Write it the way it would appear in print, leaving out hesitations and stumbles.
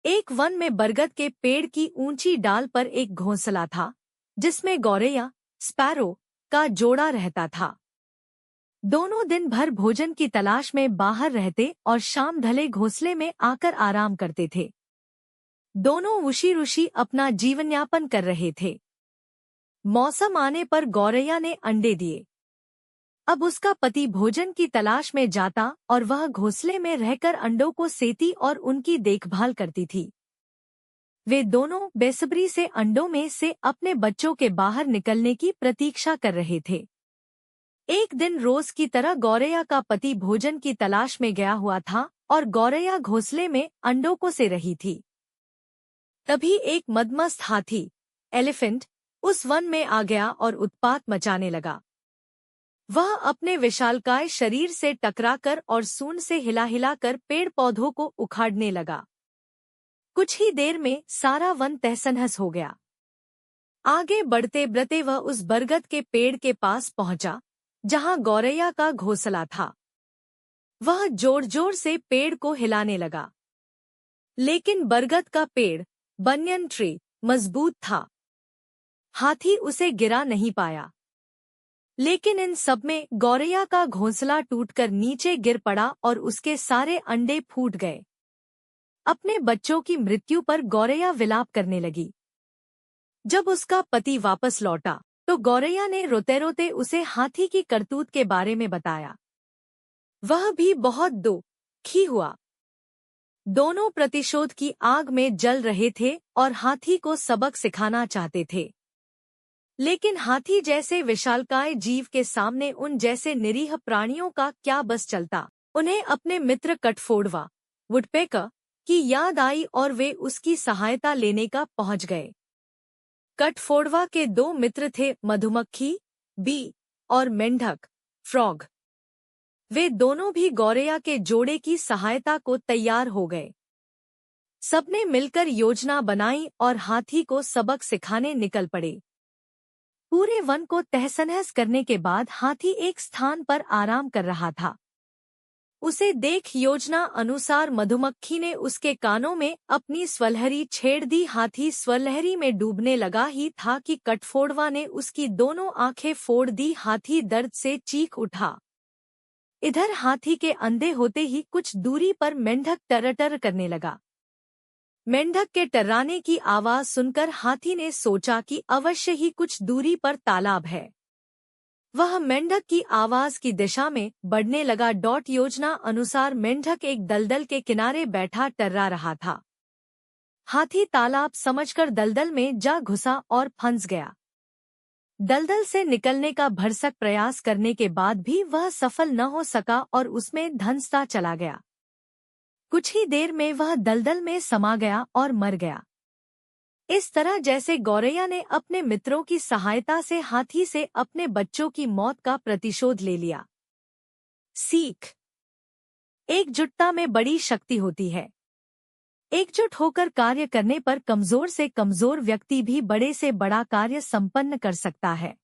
एक वन में बरगद के पेड़ की ऊंची डाल पर एक घोंसला था, जिसमें गौरैया स्पैरो का जोड़ा रहता था। दोनों दिन भर भोजन की तलाश में बाहर रहते और शाम ढले घोंसले में आकर आराम करते थे। दोनों ऋषि ऋषि अपना जीवनयापन कर रहे थे। मौसम आने पर गौरैया ने अंडे दिए। अब उसका पति भोजन की तलाश में जाता और वह घोंसले में रहकर अंडों को सेती और उनकी देखभाल करती थी। वे दोनों बेसब्री से अंडों में से अपने बच्चों के बाहर निकलने की प्रतीक्षा कर रहे थे। एक दिन रोज की तरह गौरैया का पति भोजन की तलाश में गया हुआ था और गौरैया घोंसले में अंडों को से रही थी। तभी एक मदमस्त हाथी एलिफेंट उस वन में आ गया और उत्पात मचाने लगा। वह अपने विशालकाय शरीर से टकराकर और सूंड से हिला हिलाकर पेड़ पौधों को उखाड़ने लगा। कुछ ही देर में सारा वन तहस-नहस हो गया। आगे बढ़ते बढ़ते वह उस बरगद के पेड़ के पास पहुंचा, जहां गौरैया का घोंसला था। वह जोर जोर से पेड़ को हिलाने लगा, लेकिन बरगद का पेड़ बनियन ट्री मजबूत था। हाथी उसे गिरा नहीं पाया। लेकिन इन सब में गौरैया का घोंसला टूटकर नीचे गिर पड़ा और उसके सारे अंडे फूट गए। अपने बच्चों की मृत्यु पर गौरैया विलाप करने लगी। जब उसका पति वापस लौटा तो गौरैया ने रोते रोते उसे हाथी की करतूत के बारे में बताया। वह भी बहुत दुखी हुआ। दोनों प्रतिशोध की आग में जल रहे थे और हाथी को सबक सिखाना चाहते थे। लेकिन हाथी जैसे विशालकाय जीव के सामने उन जैसे निरीह प्राणियों का क्या बस चलता। उन्हें अपने मित्र कटफोड़वा वुडपेकर की याद आई और वे उसकी सहायता लेने का पहुंच गए। कटफोड़वा के दो मित्र थे, मधुमक्खी बी और मेंढक फ्रॉग। वे दोनों भी गौरैया के जोड़े की सहायता को तैयार हो गए। सबने मिलकर योजना बनाई और हाथी को सबक सिखाने निकल पड़े। पूरे वन को तहस-नहस करने के बाद हाथी एक स्थान पर आराम कर रहा था। उसे देख योजना अनुसार मधुमक्खी ने उसके कानों में अपनी स्वलहरी छेड़ दी। हाथी स्वलहरी में डूबने लगा ही था कि कटफोड़वा ने उसकी दोनों आंखें फोड़ दी। हाथी दर्द से चीख उठा। इधर हाथी के अंधे होते ही कुछ दूरी पर मेंढक टर्रटर करने लगा। मेंढक के टर्राने की आवाज सुनकर हाथी ने सोचा कि अवश्य ही कुछ दूरी पर तालाब है। वह मेंढक की आवाज की दिशा में बढ़ने लगा। योजना अनुसार मेंढक एक दलदल के किनारे बैठा टर्रा रहा था। हाथी तालाब समझकर दलदल में जा घुसा और फंस गया। दलदल से निकलने का भरसक प्रयास करने के बाद भी वह सफल न हो सका और उसमें धंसता चला गया। कुछ ही देर में वह दलदल में समा गया और मर गया। इस तरह जैसे गौरैया ने अपने मित्रों की सहायता से हाथी से अपने बच्चों की मौत का प्रतिशोध ले लिया। सीख: एकजुटता में बड़ी शक्ति होती है। एकजुट होकर कार्य करने पर कमजोर से कमजोर व्यक्ति भी बड़े से बड़ा कार्य संपन्न कर सकता है।